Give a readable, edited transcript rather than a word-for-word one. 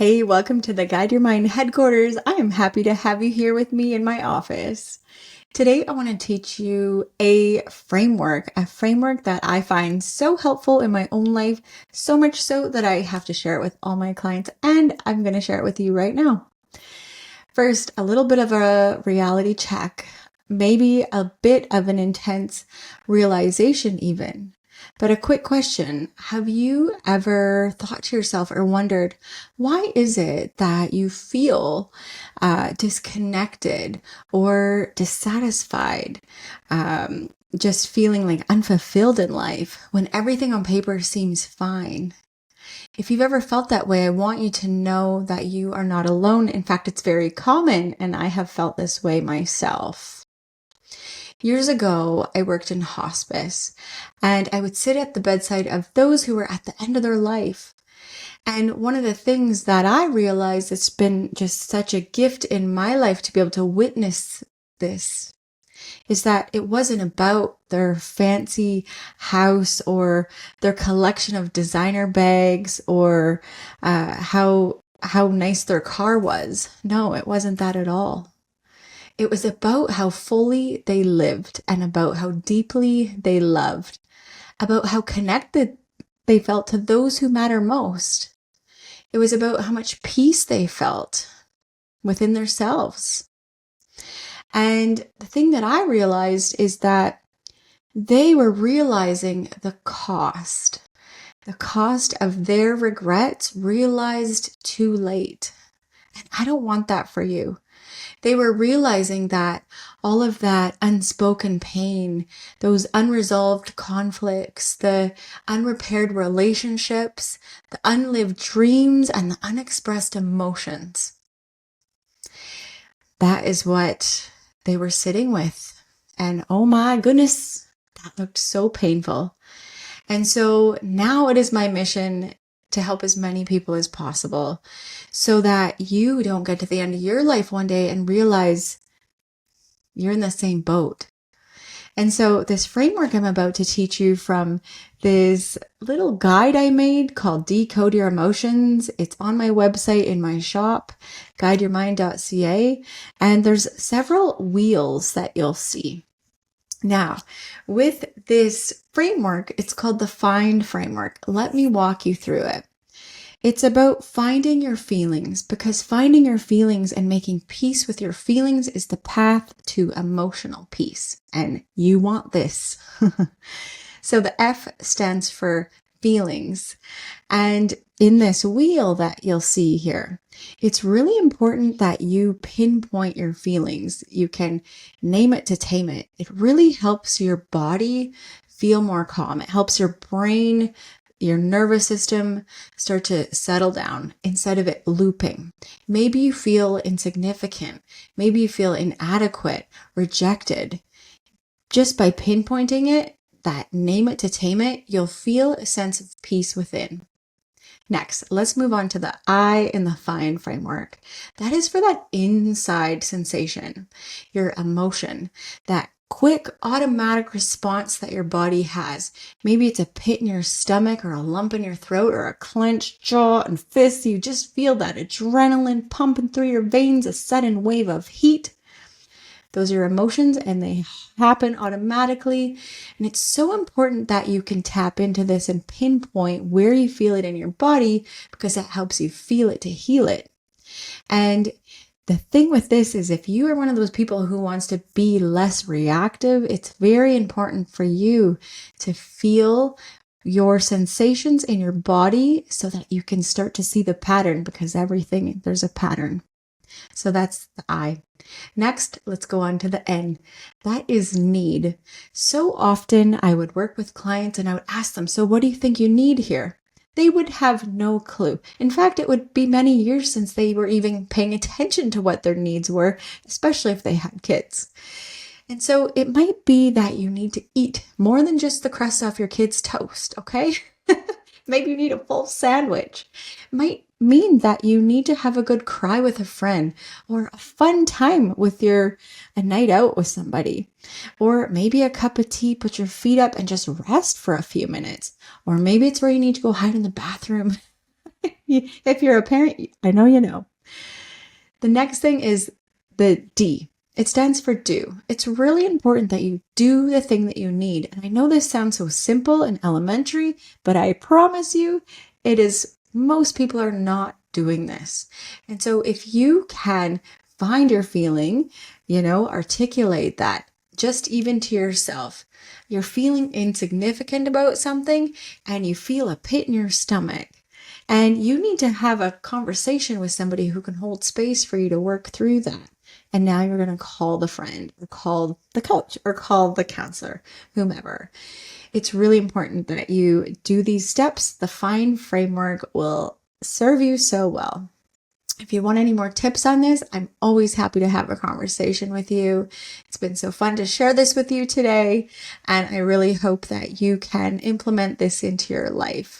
Hey, welcome to the Guide Your Mind headquarters. I am happy to have you here with me in my office. Today, I want to teach you a framework that I find so helpful in my own life, so much so that I have to share it with all my clients, and I'm going to share it with you right now. First, a little bit of a reality check, maybe a bit of an intense realization even. But a quick question, have you ever thought to yourself or wondered, why is it that you feel disconnected or dissatisfied, just feeling like unfulfilled in life when everything on paper seems fine? If you've ever felt that way, I want you to know that you are not alone. In fact, it's very common, and I have felt this way myself. Years ago, I worked in hospice, and I would sit at the bedside of those who were at the end of their life. And one of the things that I realized, it's been just such a gift in my life to be able to witness this, is that it wasn't about their fancy house or their collection of designer bags or how nice their car was. No, it wasn't that at all. It was about how fully they lived and about how deeply they loved, about how connected they felt to those who matter most. It was about how much peace they felt within themselves. And the thing that I realized is that they were realizing the cost of their regrets realized too late. And I don't want that for you. They were realizing that all of that unspoken pain, those unresolved conflicts, the unrepaired relationships, the unlived dreams, and the unexpressed emotions, that is what they were sitting with. And oh my goodness, that looked so painful. And so now it is my mission to help as many people as possible so that you don't get to the end of your life one day and realize you're in the same boat. And so this framework I'm about to teach you from this little guide I made called Decode Your Emotions. It's on my website in my shop, guideyourmind.ca, and there's several wheels that you'll see. Now, with this framework, it's called the F.I.N.D framework. Let me walk you through it. It's about finding your feelings, because finding your feelings and making peace with your feelings is the path to emotional peace. And you want this. So the F stands for feelings. And in this wheel that you'll see here, it's really important that you pinpoint your feelings. You can name it to tame it. It really helps your body feel more calm. It helps your brain, your nervous system start to settle down instead of it looping. Maybe you feel insignificant. Maybe you feel inadequate, rejected. Just by pinpointing it, that name it to tame it, you'll feel a sense of peace within. Next, let's move on to the I in the F.I.N.D framework. That is for that inside sensation, your emotion, that quick automatic response that your body has. Maybe it's a pit in your stomach or a lump in your throat or a clenched jaw and fists. You just feel that adrenaline pumping through your veins, a sudden wave of heat. Those are your emotions and they happen automatically. And it's so important that you can tap into this and pinpoint where you feel it in your body, because that helps you feel it to heal it. And the thing with this is, if you are one of those people who wants to be less reactive, it's very important for you to feel your sensations in your body so that you can start to see the pattern, because everything, there's a pattern. So that's the I. Next, let's go on to the N. That is need. So often I would work with clients and I would ask them, so what do you think you need here? They would have no clue. In fact, it would be many years since they were even paying attention to what their needs were, especially if they had kids. And so it might be that you need to eat more than just the crust off your kid's toast, okay? Maybe you need a full sandwich. It might mean that you need to have a good cry with a friend, or a fun time with a night out with somebody, or maybe a cup of tea, put your feet up and just rest for a few minutes. Or maybe it's where you need to go hide in the bathroom If you're a parent, I know you know. The next thing is the D. It stands for do. It's really important that you do the thing that you need. And I know this sounds so simple and elementary, but I promise you, most people are not doing this. And so if you can find your feeling, articulate that just even to yourself. You're feeling insignificant about something and you feel a pit in your stomach. And you need to have a conversation with somebody who can hold space for you to work through that. And now you're going to call the friend or call the coach or call the counselor, whomever. It's really important that you do these steps. The F.I.N.D framework will serve you so well. If you want any more tips on this, I'm always happy to have a conversation with you. It's been so fun to share this with you today. And I really hope that you can implement this into your life.